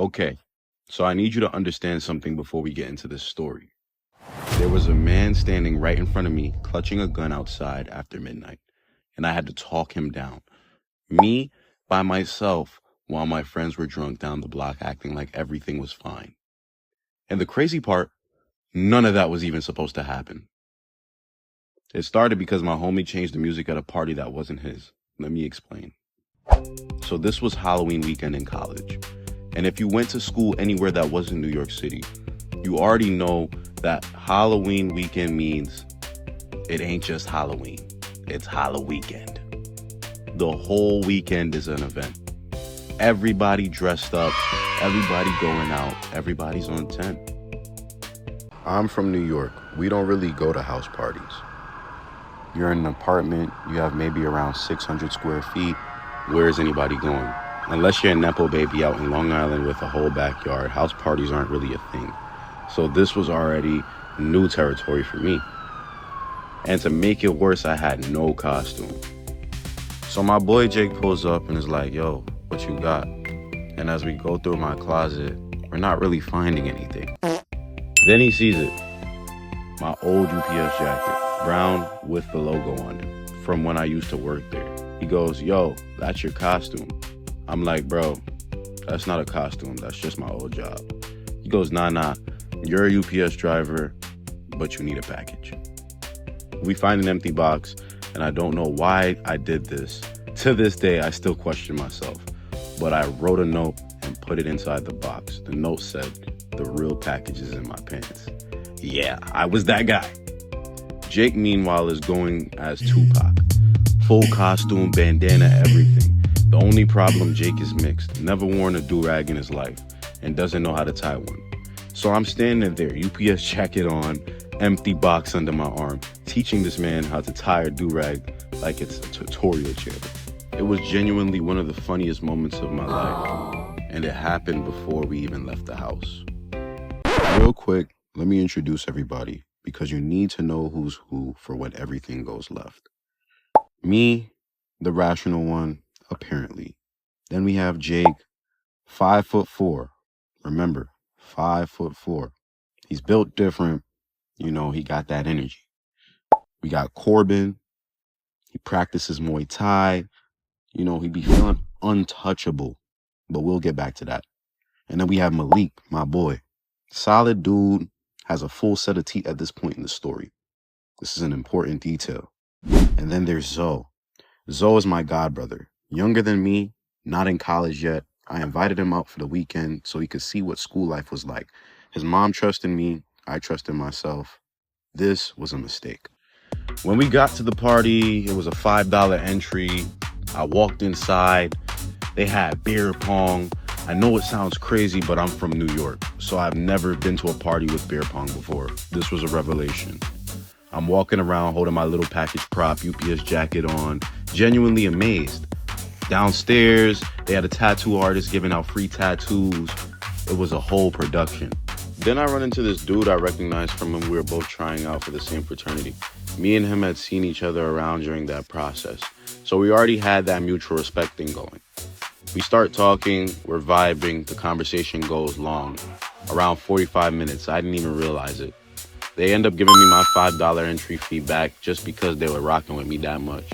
Okay, so I need you to understand something before we get into this story. There was a man standing right in front of me, clutching a gun outside after midnight, and I had to talk him down. Me, by myself, while my friends were drunk down the block acting like everything was fine. And the crazy part, none of that was even supposed to happen. It started because my homie changed the music at a party that wasn't his. Let me explain. So this was Halloween weekend in college. And if you went to school anywhere that wasn't New York City, you already know that Halloween weekend means it ain't just Halloween. It's Halloweekend. The whole weekend is an event. Everybody dressed up, everybody going out, everybody's on 10. I'm from New York. We don't really go to house parties. You're in an apartment, you have maybe around 600 square feet. Where's anybody going? Unless you're a Nepo baby out in Long Island with a whole backyard, house parties aren't really a thing. So this was already new territory for me. And to make it worse, I had no costume. So my boy Jake pulls up and is like, yo, what you got? And as we go through my closet, we're not really finding anything. Then he sees it. My old UPS jacket, brown with the logo on it, from when I used to work there. He goes, yo, that's your costume. I'm like, bro, that's not a costume. That's just my old job. He goes, nah, you're a UPS driver, but you need a package. We find an empty box, and I don't know why I did this. To this day, I still question myself, but I wrote a note and put it inside the box. The note said, the real package is in my pants. Yeah, I was that guy. Jake, meanwhile, is going as Tupac. Full costume, bandana, everything. The only problem, Jake is mixed, never worn a do-rag in his life, and doesn't know how to tie one. So I'm standing there, UPS jacket on, empty box under my arm, teaching this man how to tie a do-rag like it's a tutorial channel. It was genuinely one of the funniest moments of my life, and it happened before we even left the house. Real quick, let me introduce everybody, because you need to know who's who for when everything goes left. Me, the rational one, apparently. Then we have Jake, 5'4". Remember, 5'4". He's built different. You know, he got that energy. We got Corbin. He practices Muay Thai. You know, he be feeling untouchable. But we'll get back to that. And then we have Malik, my boy. Solid dude, has a full set of teeth at this point in the story. This is an important detail. And then there's Zoe. Zoe is my godbrother. Younger than me, not in college yet. I invited him out for the weekend so he could see what school life was like. His mom trusted me. I trusted myself. This was a mistake. When we got to the party, it was a $5 entry. I walked inside. They had beer pong. I know it sounds crazy, but I'm from New York, so I've never been to a party with beer pong before. This was a revelation. I'm walking around holding my little package prop, UPS jacket on, genuinely amazed. Downstairs, they had a tattoo artist giving out free tattoos. It was a whole production. Then I run into this dude I recognized from when we were both trying out for the same fraternity. Me and him had seen each other around during that process, so we already had that mutual respect thing going. We start talking, we're vibing, the conversation goes long. Around 45 minutes, I didn't even realize it. They end up giving me my $5 entry fee back just because they were rocking with me that much.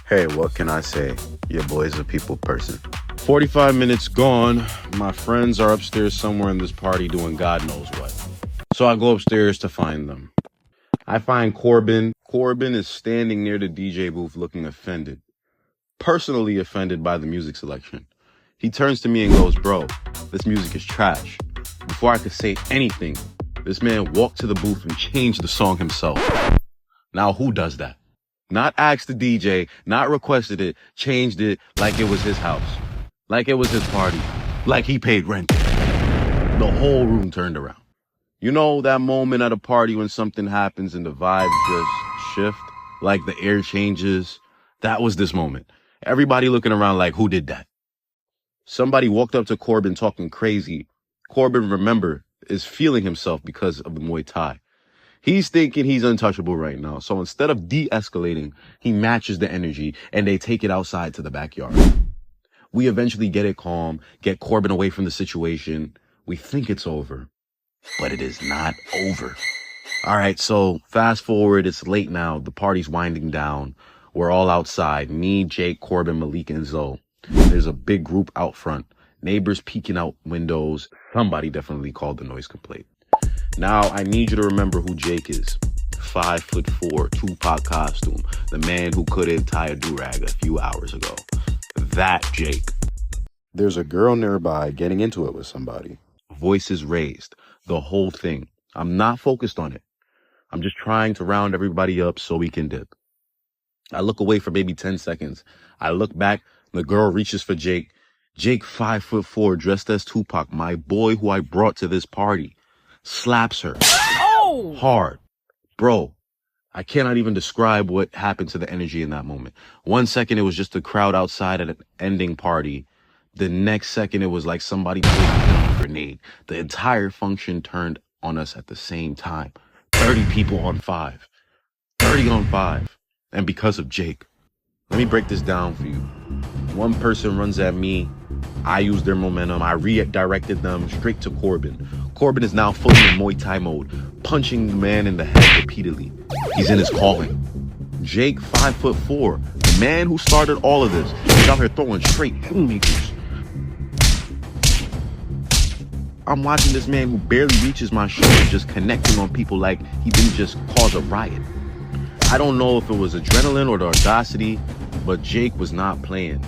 Hey, what can I say? Your boy's a people person. 45 minutes gone, my friends are upstairs somewhere in this party doing God knows what. So I go upstairs to find them. I find Corbin. Corbin is standing near the DJ booth looking offended. Personally offended by the music selection. He turns to me and goes, bro, this music is trash. Before I could say anything, this man walked to the booth and changed the song himself. Now who does that? Not asked the DJ, not requested it, changed it like it was his house. Like it was his party. Like he paid rent. The whole room turned around. You know that moment at a party when something happens and the vibe just shift? Like the air changes? That was this moment. Everybody looking around like, who did that? Somebody walked up to Corbin talking crazy. Corbin, remember, is feeling himself because of the Muay Thai. He's thinking he's untouchable right now. So instead of de-escalating, he matches the energy and they take it outside to the backyard. We eventually get it calm, get Corbin away from the situation. We think it's over, but it is not over. All right, so fast forward, it's late now. The party's winding down. We're all outside. Me, Jake, Corbin, Malik, and Zoe. There's a big group out front. Neighbors peeking out windows. Somebody definitely called the noise complaint. Now, I need you to remember who Jake is. 5'4", Tupac costume. The man who couldn't tie a do-rag a few hours ago. That Jake. There's a girl nearby getting into it with somebody. Voices raised. The whole thing. I'm not focused on it. I'm just trying to round everybody up so we can dip. I look away for maybe 10 seconds. I look back. The girl reaches for Jake. Jake, 5'4", dressed as Tupac, my boy who I brought to this party, slaps her. Oh! Hard. Bro, I cannot even describe what happened to the energy in that moment. 1 second, it was just a crowd outside at an ending party. The next second, it was like somebody placed a grenade. The entire function turned on us at the same time. 30 people on 5. 30 on 5. And because of Jake. Let me break this down for you. One person runs at me. I use their momentum. I redirected them straight to Corbin. Corbin is now fully in Muay Thai mode, punching the man in the head repeatedly. He's in his calling. Jake, 5'4", the man who started all of this, is out here throwing straight haymakers. I'm watching this man who barely reaches my shoulder just connecting on people like he didn't just cause a riot. I don't know if it was adrenaline or the audacity, but Jake was not playing.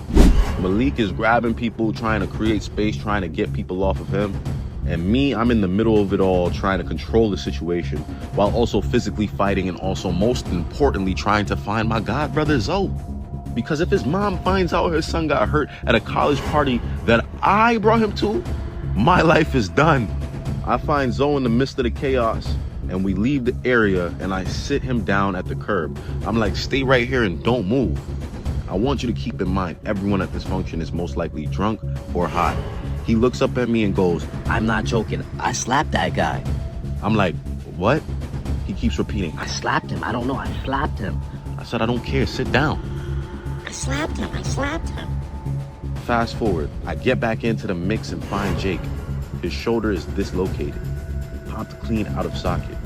Malik is grabbing people, trying to create space, trying to get people off of him. And me, I'm in the middle of it all, trying to control the situation while also physically fighting and also, most importantly, trying to find my godbrother Zoe. Because if his mom finds out her son got hurt at a college party that I brought him to, my life is done. I find Zoe in the midst of the chaos and we leave the area and I sit him down at the curb. I'm like, stay right here and don't move. I want you to keep in mind, everyone at this function is most likely drunk or high. He looks up at me and goes, I'm not joking. I slapped that guy. I'm like, what? He keeps repeating, I slapped him. I don't know. I slapped him. I said, I don't care. Sit down. I slapped him. I slapped him. Fast forward, I get back into the mix and find Jake. His shoulder is dislocated, popped clean out of socket.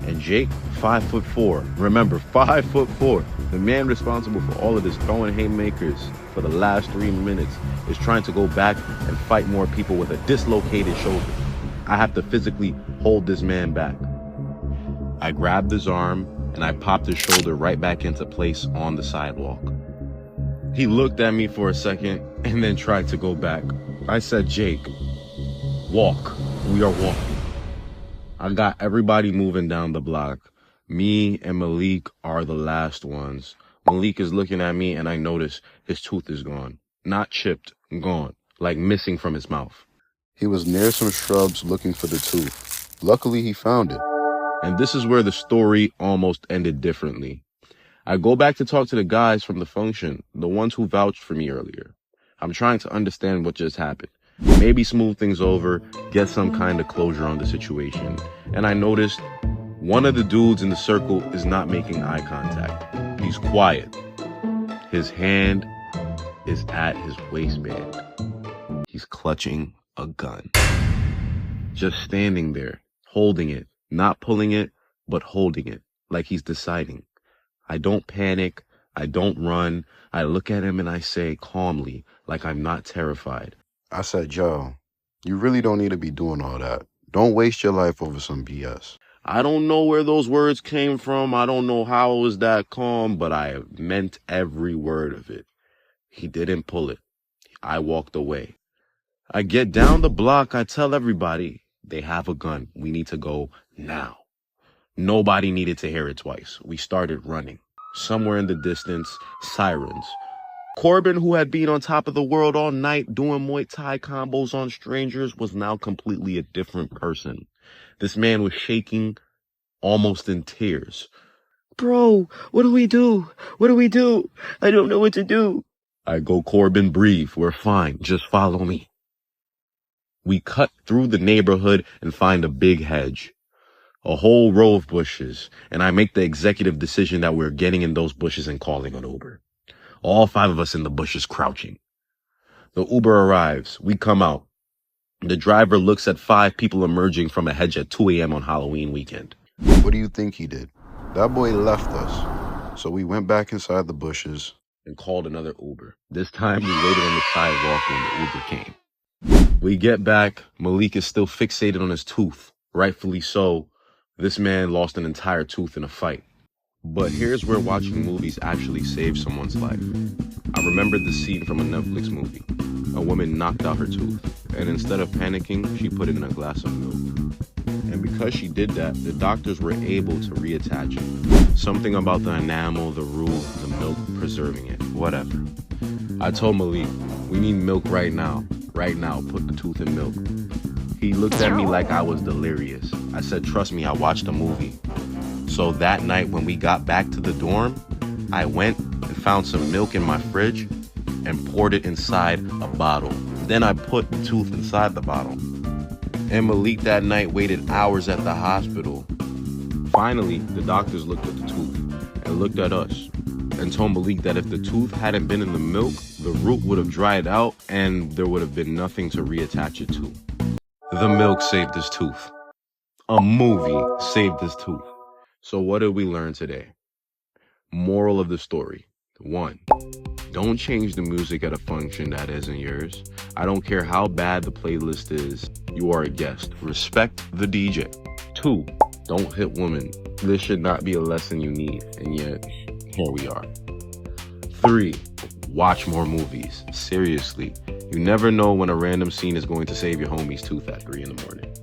And Jake, 5'4". Remember, 5'4". The man responsible for all of this throwing haymakers for the last 3 minutes is trying to go back and fight more people with a dislocated shoulder. I have to physically hold this man back. I grabbed his arm and I popped his shoulder right back into place on the sidewalk. He looked at me for a second and then tried to go back. I said, Jake, walk. We are walking. I got everybody moving down the block. Me and Malik are the last ones. Malik is looking at me and I notice his tooth is gone. Not chipped, gone, like missing from his mouth. He was near some shrubs looking for the tooth. Luckily, he found it. And this is where the story almost ended differently. I go back to talk to the guys from the function, the ones who vouched for me earlier. I'm trying to understand what just happened. Maybe smooth things over, get some kind of closure on the situation. And I noticed one of the dudes in the circle is not making eye contact. He's quiet. His hand is at his waistband. He's clutching a gun. Just standing there, holding it, not pulling it, but holding it, like he's deciding. I don't panic. I don't run. I look at him and I say calmly, like I'm not terrified. I said, Joe, you really don't need to be doing all that. Don't waste your life over some BS. I don't know where those words came from. I don't know how I was that calm, but I meant every word of it. He didn't pull it. I walked away. I get down the block. I tell everybody, they have a gun. We need to go now. Nobody needed to hear it twice. We started running. Somewhere in the distance, sirens. Corbin, who had been on top of the world all night doing Muay Thai combos on strangers, was now completely a different person. This man was shaking, almost in tears. Bro, what do we do? What do we do? I don't know what to do. I go, Corbin, breathe. We're fine. Just follow me. We cut through the neighborhood and find a big hedge. A whole row of bushes, and I make the executive decision that we're getting in those bushes and calling an Uber. All 5 of us in the bushes crouching. The Uber arrives. We come out. The driver looks at 5 people emerging from a hedge at 2 a.m. on Halloween weekend. What do you think he did? That boy left us. So we went back inside the bushes and called another Uber. This time we waited on the sidewalk when the Uber came. We get back. Malik is still fixated on his tooth. Rightfully so. This man lost an entire tooth in a fight. But here's where watching movies actually saves someone's life. I remembered the scene from a Netflix movie. A woman knocked out her tooth, and instead of panicking, she put it in a glass of milk. And because she did that, the doctors were able to reattach it. Something about the enamel, the root, the milk, preserving it, whatever. I told Malik, we need milk right now. Right now, put the tooth in milk. He looked at me like I was delirious. I said, trust me, I watched a movie. So that night when we got back to the dorm, I went and found some milk in my fridge and poured it inside a bottle. Then I put the tooth inside the bottle. And Malik that night waited hours at the hospital. Finally, the doctors looked at the tooth and looked at us and told Malik that if the tooth hadn't been in the milk, the root would have dried out and there would have been nothing to reattach it to. The milk saved his tooth. A movie saved his tooth. So what did we learn today? Moral of the story. 1. Don't change the music at a function that isn't yours. I don't care how bad the playlist is. You are a guest. Respect the DJ. 2. Don't hit women. This should not be a lesson you need, and yet, here we are. 3. Watch more movies. Seriously. You never know when a random scene is going to save your homie's tooth at 3 in the morning.